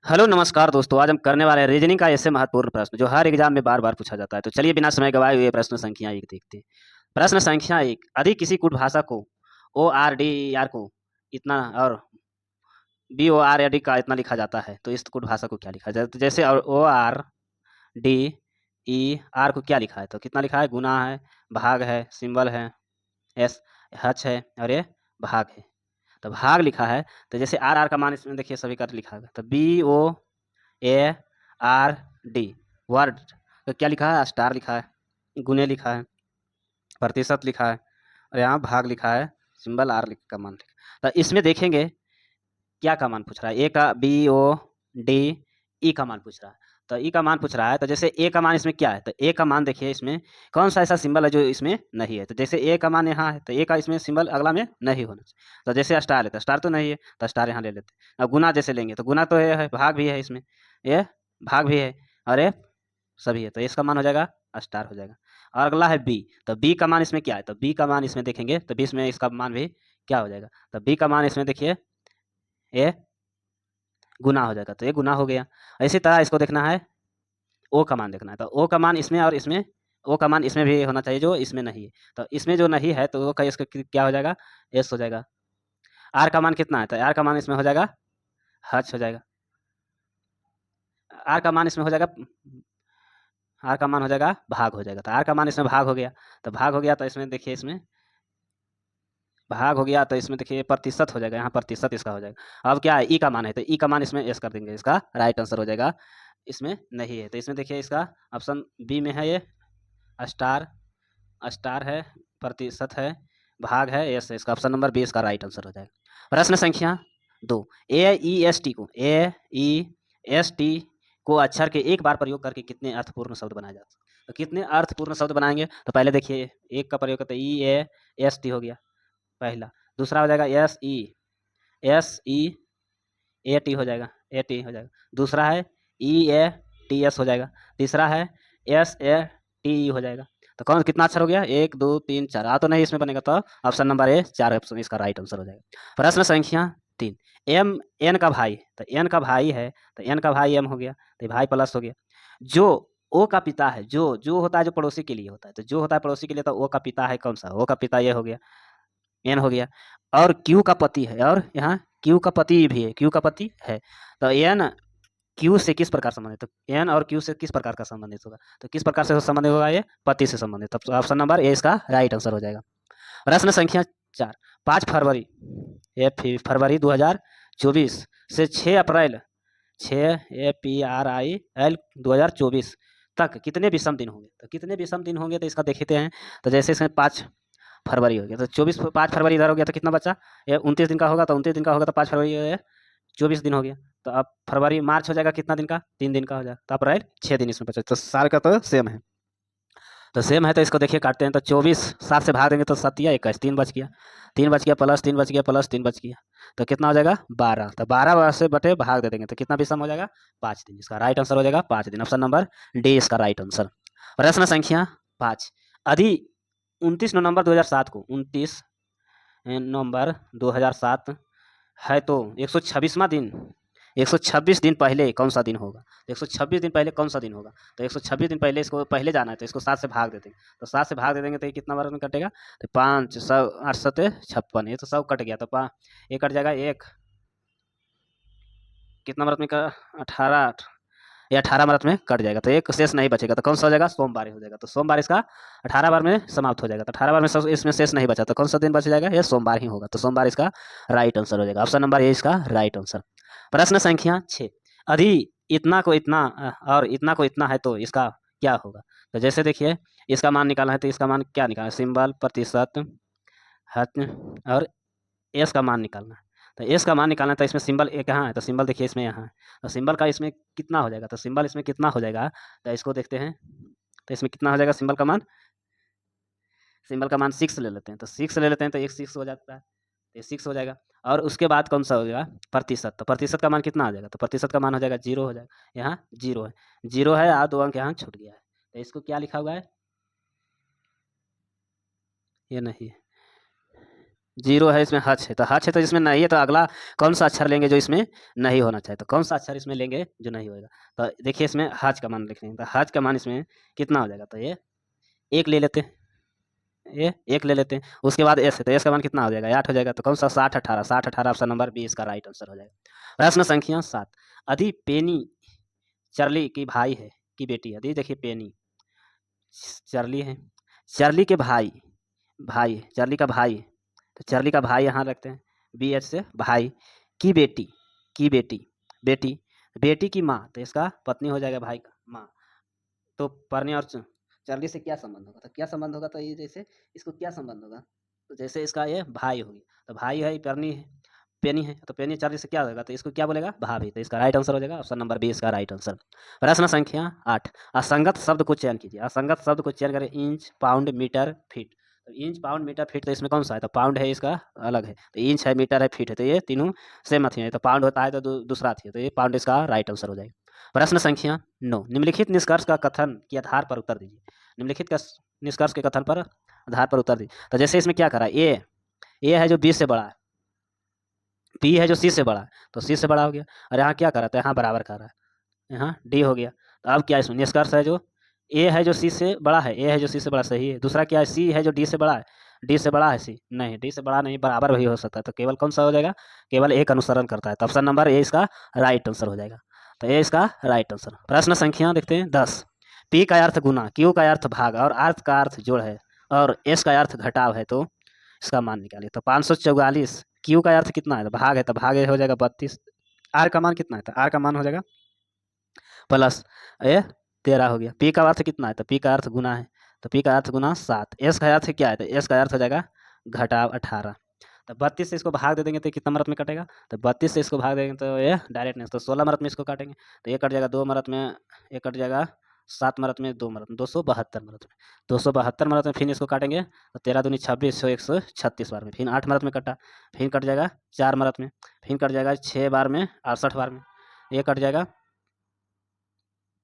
Hello नमस्कार दोस्तों। आज हम करने वाले हैं रीजनिंग का ऐसे महत्वपूर्ण प्रश्न जो हर एग्जाम में बार बार पूछा जाता है। तो चलिए बिना समय गवाए हुए प्रश्न संख्या एक देखते हैं। प्रश्न संख्या एक, यदि किसी कुट भाषा को ओ आर डी आर को इतना और बी ओ आर डी का इतना लिखा जाता है तो इस कुट भाषा को क्या लिखा जाए। तो जैसे O R D E R को क्या लिखा है, तो कितना लिखा है, गुना है, भाग है, सिंबल है, एस हच है और ये भाग है। तो भाग लिखा है, तो जैसे आर आर का मान इसमें देखिए सभी का लिखा है, तो B O A R D word, तो क्या लिखा है, स्टार लिखा है, गुने लिखा है, प्रतिशत लिखा है और यहाँ भाग लिखा है, सिंबल आर का मान लिखा। तो इसमें देखेंगे क्या का मान पूछ रहा है, ए का बी ओ डी ई का मान पूछ रहा है। तो ई का मान पूछ रहा है, तो जैसे ए का मान इसमें क्या है, तो ए का मान देखिए इसमें कौन सा ऐसा सिंबल है जो इसमें नहीं है। तो जैसे ए का मान यहाँ है तो ए का इसमें सिंबल अगला में नहीं होना चाहिए। तो जैसे स्टार है तो स्टार तो नहीं है, तो स्टार यहाँ ले लेते हैं। अब गुना जैसे लेंगे तो गुना तो ये है, भाग भी है इसमें, ये भाग भी है और ये सभी है, तो इसका मान हो जाएगा स्टार हो जाएगा। और अगला है बी, तो बी का मान इसमें क्या है, तो बी का मान इसमें देखेंगे तो बी में इसका मान भी क्या हो जाएगा, तो बी का मान इसमें देखिए ये गुना हो जाएगा, तो ये गुना हो गया। इसी तरह इसको देखना है, ओ का मान देखना है, तो ओ का मान इसमें और इसमें, ओ का मान इसमें भी होना चाहिए जो इसमें नहीं है। तो इसमें जो नहीं है तो वो का इसका क्या हो जाएगा, एस हो जाएगा। आर का मान कितना है, तो आर का मान इसमें हो जाएगा हच हो जाएगा। आर का मान इसमें हो जाएगा, आर का मान हो जाएगा भाग हो जाएगा। तो आर का मान इसमें भाग हो गया, तो भाग हो गया तो इसमें देखिए इसमें भाग हो गया, तो इसमें देखिए प्रतिशत हो जाएगा, यहाँ प्रतिशत इसका हो जाएगा। अब क्या है, ई का मान है तो ई का मान इसमें एस कर देंगे, इसका राइट आंसर हो जाएगा। इसमें नहीं है तो इसमें देखिए इसका ऑप्शन बी में है, ये स्टार, स्टार है, प्रतिशत है, भाग है, एस है, इसका ऑप्शन नंबर बी इसका राइट आंसर हो जाएगा। प्रश्न संख्या दो, ए ई एस टी को, ए ई एस टी को अक्षर के एक बार प्रयोग करके कितने अर्थपूर्ण शब्द बनाए जाते हैं। तो कितने अर्थपूर्ण शब्द बनाएंगे, तो पहले देखिए एक का प्रयोग करते ई ए एस टी हो गया पहला, दूसरा हो जाएगा एस ई ए टी हो जाएगा, ए टी हो जाएगा, दूसरा है ई ए टी एस हो जाएगा, तीसरा है एस ए टी ई हो जाएगा। तो कौन कितना अक्षर हो गया, एक दो तीन चार, आ तो नहीं इसमें बनेगा, तो ऑप्शन नंबर ए चार ऑप्शन इसका राइट आंसर हो जाएगा। प्रश्न संख्या तीन, एम एन का भाई, तो एन का भाई है तो एन का भाई एम हो गया, तो भाई प्लस हो गया। जो ओ का पिता है, जो होता है जो पड़ोसी के लिए होता है, तो जो होता है पड़ोसी के लिए, तो ओ का पिता है कौन सा, ओ का पिता ये हो गया, एन हो गया। और क्यू का पति है, और यहाँ क्यू का पति भी है, क्यू का पति है, तो एन क्यू से किस प्रकार संबंधित, तो एन और क्यू से किस प्रकार का संबंधित होगा, तो किस प्रकार से संबंधित होगा, ये पति से संबंधित, तब ऑप्शन नंबर ए इसका राइट आंसर हो जाएगा। प्रश्न संख्या चार, 5 फरवरी, ये फरवरी 2024 से 6 अप्रैल, 6 APRIL 2024 तक कितने विषम दिन होंगे, तो कितने विषम दिन होंगे, तो इसका देखते हैं। तो जैसे इसमें 5 फरवरी हो गया, तो 5 फरवरी इधर हो गया, तो कितना बचा, ये 29 दिन का होगा, तो 29 दिन का होगा, तो 5 फरवरी 24 दिन हो गया। तो अब फरवरी मार्च हो जाएगा कितना दिन का, 3 दिन का हो जाएगा, तो अप्रैल 6 दिन इसमें बचा, तो साल का तो सेम है, तो सेम है, तो इसको देखिए काटते हैं, तो 24 7 से भाग देंगे तो 7 या 21, 3 बच गया, 3 बच गया प्लस 3 बच गया प्लस 3 बच गया, तो कितना हो जाएगा 12, तो 12 से बटे भाग दे देंगे तो कितना विषम हो जाएगा, 5 दिन, इसका राइट आंसर हो जाएगा 5 दिन, ऑप्शन नंबर डी इसका राइट आंसर। प्रश्न संख्या 5, यदि 29 नवंबर 2007 को, 29 नवंबर 2007 है तो 126वां दिन, 126 दिन पहले कौन सा दिन होगा, तो 126 दिन पहले कौन सा दिन होगा, तो 126 दिन पहले इसको पहले जाना है, तो इसको 7 से भाग देते हैं, तो 7 से भाग दे देंगे तो ये कितना बार में कटेगा, तो 5 7 8 7 56, ये तो सब कट गया, तो ये कट जाएगा एक, कितना मरत में का 18, ये 18 मरत में कट जाएगा, तो एक शेष नहीं बचेगा, तो कौन सा हो जाएगा, सोमवार ही हो जाएगा, तो सोमवार इसका 18 बार में समाप्त हो जाएगा, तो 18 बार में इसमें शेष नहीं बचा, तो कौन सा दिन बच जाएगा, ये सोमवार ही होगा, तो सोमवार इसका राइट आंसर हो जाएगा, ऑप्शन नंबर ए इसका राइट आंसर। प्रश्न संख्या 6, यदि इतना को इतना और इतना को इतना है तो इसका क्या होगा, तो जैसे देखिए इसका मान निकालना है, तो इसका मान क्या निकालना है, सिंबल, प्रतिशत, हद और एस का मान निकालना है। तो एस का मान निकालना है, तो इसमें सिंबल एक कहाँ है, तो सिंबल देखिए इसमें यहाँ है, तो सिंबल का इसमें कितना हो जाएगा, तो सिंबल इसमें कितना हो जाएगा, तो इसको देखते हैं, तो इसमें कितना हो जाएगा सिंबल का मान, सिंबल का मान 6 ले लेते हैं, तो 6 ले लेते हैं, तो एक 6 हो जाता है, तो ये 6 हो जाएगा। और उसके बाद कौन सा हो जाएगा, प्रतिशत, तो प्रतिशत का मान कितना आ जाएगा, तो प्रतिशत का मान हो जाएगा 0 हो जाएगा, यहाँ 0 है, 0 है, 2 अंक यहाँ छूट गया है, तो इसको क्या लिखा हुआ है, ये नहीं है, जीरो है, इसमें हच है, तो हच है तो इसमें नहीं है, तो अगला कौन सा अक्षर लेंगे जो इसमें नहीं होना चाहिए, तो कौन सा अक्षर इसमें लेंगे जो नहीं होएगा। तो देखिए इसमें हज का मान लिख लेंगे, तो हज का मान इसमें कितना हो जाएगा, तो ये एक ले लेते हैं, ये एक ले लेते हैं। उसके बाद एस है, तो एस का मान कितना हो जाएगा, 8 हो जाएगा, तो कौन सा 60 18, 60 18 ऑप्शन नंबर बी इसका राइट आंसर हो जाएगा। प्रश्न संख्या 7, अदी पेनी चर्ली की भाई है, की बेटी है, अदी देखिए पेनी चर्ली है, चर्ली के भाई, भाई चर्ली का भाई, तो चर्ली का भाई यहाँ रखते हैं, बी एच से भाई, की बेटी, की बेटी, बेटी, बेटी की माँ, तो इसका पत्नी हो जाएगा भाई का माँ। तो पढ़ने और चर्ली से क्या संबंध होगा, तो क्या संबंध होगा, तो ये जैसे इसको क्या संबंध होगा, तो जैसे इसका ये भाई हो गया, तो भाई है, परनी है, पेनी है, तो पेनी चर्ली से क्या होगा, तो इसको क्या बोलेगा, भाभी, तो इसका राइट आंसर हो जाएगा ऑप्शन नंबर बी इसका राइट आंसर। प्रश्न संख्या 8, असंगत शब्द को चयन कीजिए, असंगत शब्द को चयन करें, इंच पाउंड मीटर फीट, तो इंच पाउंड मीटर फीट, तो इसमें कौन सा है, तो पाउंड है, इसका अलग है, तो इंच है, मीटर है, फीट है, तो ये तीनों सेम है, तो पाउंड होता है तो दूसरा थी, तो ये पाउंड इसका राइट आंसर हो जाएगा। प्रश्न संख्या 9, निम्नलिखित निष्कर्ष का कथन के आधार पर उत्तर दीजिए, निम्नलिखित का निष्कर्ष के कथन पर आधार पर उत्तर दीजिए, तो जैसे इसमें क्या करा, ए है जो बी से बड़ा है, बी है जो सी से बड़ा है, तो सी से बड़ा हो गया, और यहाँ क्या करा, तो यहाँ बराबर कर रहा है, यहाँ डी हो गया, तो अब क्या इसमें निष्कर्ष है, जो ए है जो सी से बड़ा है, ए है जो सी से बड़ा, सही है। दूसरा क्या है, सी है जो डी से बड़ा है, डी से बड़ा है सी, नहीं डी से बड़ा नहीं, बराबर भी हो सकता है, तो केवल कौन सा हो जाएगा, केवल एक अनुसरण करता है, तो ऑप्शन नंबर ए इसका राइट आंसर हो जाएगा, तो ए इसका राइट आंसर। प्रश्न संख्या देखते हैं 10, पी का अर्थ गुना, क्यू का अर्थ भाग और अर्थ का अर्थ जोड़ है और एस का अर्थ घटाव है, तो इसका मान निकालिए, तो 544, क्यू का अर्थ कितना है, तो भाग है, तो भाग हो जाएगा 32, आर का मान कितना है, तो आर का मान हो जाएगा प्लस ए 13 हो गया, पी का अर्थ कितना है, तो पी का अर्थ गुना है, तो पी का अर्थ गुना 7, एस का अर्थ क्या है, तो एस का अर्थ हो जाएगा घटाव 18, तो 32 से इसको भाग दे देंगे तो कितना मरत में कटेगा, तो 32 से इसको भाग देंगे तो ये डायरेक्ट नहीं, तो 16 मरत में इसको काटेंगे, तो ये कट जाएगा 2 मरत में, ये कट जाएगा 7 मरत में, 2 मरत में, 272 मरत में, 272 मरत में फिर इसको काटेंगे, तो 13 दूनी 26, 136 बार में, फिर 8 मरत में कटा, फिर कट जाएगा 4 मरत में, फिर कट जाएगा 6 बार में, 68 बार में, ये कट जाएगा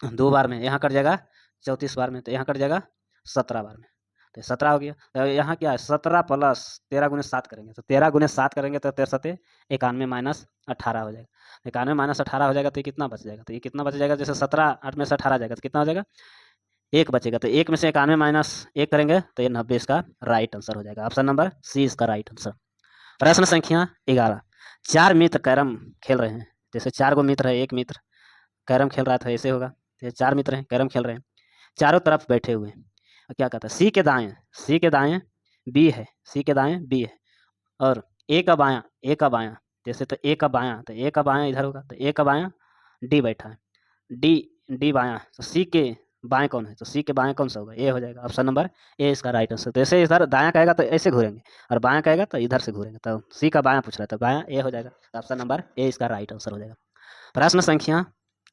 2 बार में, यहाँ कट जाएगा 34 बार में, तो यहाँ कट जाएगा 17 बार में, तो 17 हो गया, तो यहाँ क्या है, 17 प्लस 13 गुने 7 करेंगे, तो 13 गुने 7 करेंगे तो 13 91 माइनस 18 हो जाएगा, 91 माइनस 18 हो जाएगा, तो ये कितना बच जाएगा, तो ये कितना बच जाएगा, जैसे 17 8 में से 18 जाएगा तो कितना हो जाएगा, एक बचेगा, तो एक में से 91 माइनस एक करेंगे तो ये 90 इसका राइट आंसर हो जाएगा, ऑप्शन नंबर सी इसका राइट आंसर। प्रश्न संख्या 11, 4 मित्र कैरम खेल रहे हैं, जैसे 4 गो मित्र है, एक मित्र कैरम खेल रहा था, ऐसे होगा, ये 4 मित्र हैं कैरम खेल रहे हैं, चारों तरफ बैठे हुए हैं, और क्या कहता है, सी के दाएं बी है, सी के दाएं बी है, और ए का बायां, ए का बायां, जैसे तो ए का बायां, तो ए का बायां इधर होगा, तो ए का बायां डी बैठा है, डी डी बायां, तो सी के बाएं कौन है, तो सी के बाएं कौन सा होगा, ए हो जाएगा, ऑप्शन नंबर ए इसका राइट आंसर। तो ऐसे इधर दायां कहेगा तो ऐसे घूरेंगे, और बायां कहेगा तो इधर से घूरेंगे, तो सी का बायां पूछ रहा था, बायां ए हो जाएगा, तो ऑप्शन नंबर ए इसका राइट आंसर हो जाएगा। प्रश्न संख्या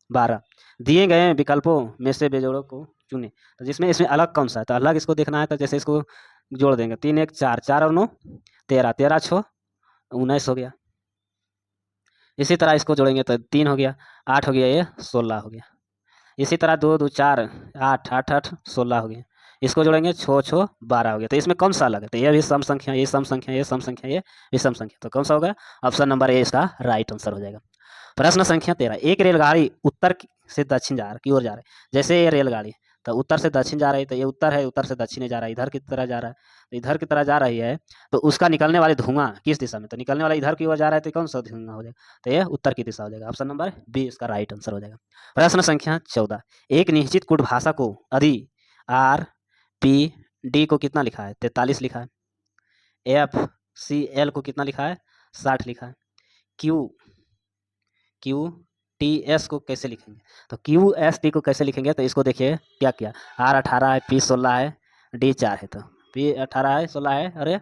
12, दिए गए विकल्पों में से बेजोड़ों को चुने, तो जिसमें इसमें अलग कौन सा है, तो अलग इसको देखना है, तो जैसे इसको जोड़ देंगे, 3 1 4, 4 और 9 13, 13 6 19 हो गया, इसी तरह इसको जोड़ेंगे तो 3 हो गया, 8 हो गया, ये 16 हो गया, इसी तरह 2 2 4 8 8 8 16 हो गया, इसको जोड़ेंगे 6 6 12 हो गया, तो इसमें कौन सा अलग है, तो ये भी सम संख्या, ये सम संख्या, ये सम संख्या, ये भी सम संख्या, तो कौन सा होगा, ऑप्शन नंबर ए इसका राइट आंसर हो जाएगा। प्रश्न संख्या 13, एक रेलगाड़ी उत्तर से दक्षिण की ओर जा रही है, जैसे ये रेलगाड़ी तो उत्तर से दक्षिण जा रही है, तो ये उत्तर है, उत्तर से दक्षिण जा रहा है, इधर की तरह जा रहा है, तो इधर की तरह जा रही है, तो उसका निकलने वाले धुआं किस दिशा में, तो निकलने वाला इधर की ओर जा रहा है, तो कौन सा धुआं हो जाएगा, तो ये उत्तर की दिशा हो जाएगा, ऑप्शन नंबर बी इसका राइट आंसर हो जाएगा। प्रश्न संख्या 14, एक निश्चित कूट भाषा को अधि आर पी डी को कितना लिखा है, 43 लिखा है, एफ सी एल को कितना लिखा है, 60 लिखा है, क्यू क्यू टी एस को कैसे लिखेंगे, तो क्यू एस टी को कैसे लिखेंगे, तो इसको देखिए क्या किया, आर 18 है, पी 16 है, डी 4 है, तो पी 18 है, 16 है, अरे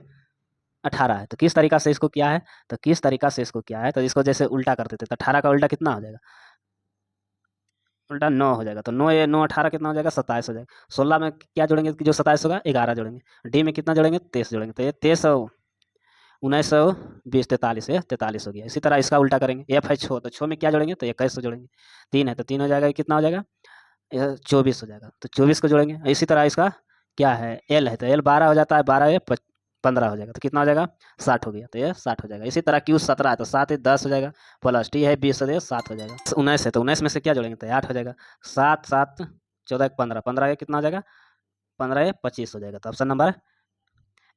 18 है, तो किस तरीका से इसको किया है, तो किस तरीका से इसको किया है, तो इसको जैसे उल्टा कर देते, तो 18 का उल्टा कितना हो जाएगा, उल्टा 9 हो जाएगा, तो 9 ये 9 18 कितना हो जाएगा, 27 हो जाएगा, 16 में क्या जोड़ेंगे कि जो 27 होगा 11 जोड़ेंगे, डी में कितना जोड़ेंगे 23 जोड़ेंगे, तो ये 23 1920 43 है, 43 हो गया। इसी तरह इसका उल्टा करेंगे, एफ है 6, तो 6 में क्या जोड़ेंगे तो 21 से जोड़ेंगे, 3 है तो 3 हो जाएगा, कितना हो जाएगा 24 हो जाएगा, तो 24 को जोड़ेंगे। इसी तरह इसका क्या है, एल है तो एल 12 हो जाता है, 12 ये 15 हो जाएगा, तो कितना हो जाएगा 60 हो गया, तो ये 60 हो जाएगा। इसी तरह Q 17 है तो 7 10 हो जाएगा, प्लस T है 20 हो जाएगा 7 हो जाएगा। 19 है तो 19 में से क्या जोड़ेंगे, तो 8 हो जाएगा। 7 7 14 15, 15 ये कितना हो जाएगा, 15 ये 25 हो जाएगा। तो ऑप्शन नंबर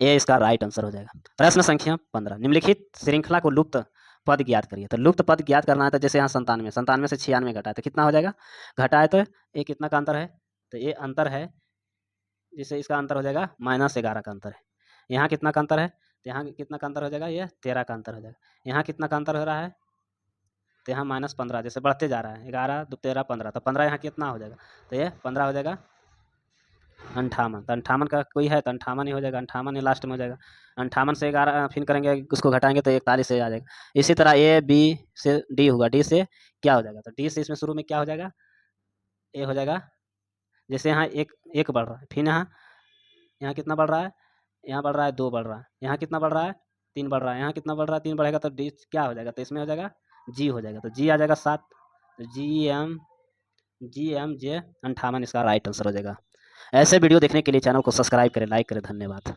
ए इसका राइट आंसर हो जाएगा। प्रश्न संख्या 15, निम्नलिखित श्रृंखला को लुप्त पद ज्ञात करिए। तो लुप्त पद ज्ञात करना है तो जैसे यहाँ 97, 97 से 96 घटाए तो कितना हो जाएगा, घटाए तो ये कितना का अंतर है, तो ये अंतर है, जिससे इसका अंतर हो जाएगा -11 का अंतर है। यहाँ कितना का अंतर है, तो यहाँ कितना का अंतर हो जाएगा, ये 13 का अंतर हो जाएगा। यहाँ कितना का अंतर हो रहा है, तो यहाँ -15, जैसे बढ़ते जा रहा है, 11 2 13 15, तो 15 यहाँ कितना हो जाएगा, तो ये 15 हो जाएगा 58। तो 58 का कोई है तो 58 ही हो जाएगा, 58 ही लास्ट में हो जाएगा। 58 से 11 फिर करेंगे, उसको घटाएंगे तो 41 से आ जाएगा। इसी तरह ए बी से डी होगा, डी से क्या हो जाएगा, तो डी से इसमें शुरू में क्या हो जाएगा, ए हो जाएगा। जैसे यहाँ एक एक बढ़ रहा है, फिर यहाँ यहाँ कितना बढ़ रहा है, यहाँ बढ़ रहा है 2 बढ़ रहा है, यहाँ कितना बढ़ रहा है 3 बढ़ रहा है, यहाँ कितना बढ़ रहा है 3 बढ़ेगा, तो डी क्या हो जाएगा, तो इसमें हो जाएगा जी हो जाएगा, तो जी आ जाएगा 7। तो जी एम जे 58 इसका राइट आंसर हो जाएगा। ऐसे वीडियो देखने के लिए चैनल को सब्सक्राइब करें, लाइक करें, धन्यवाद।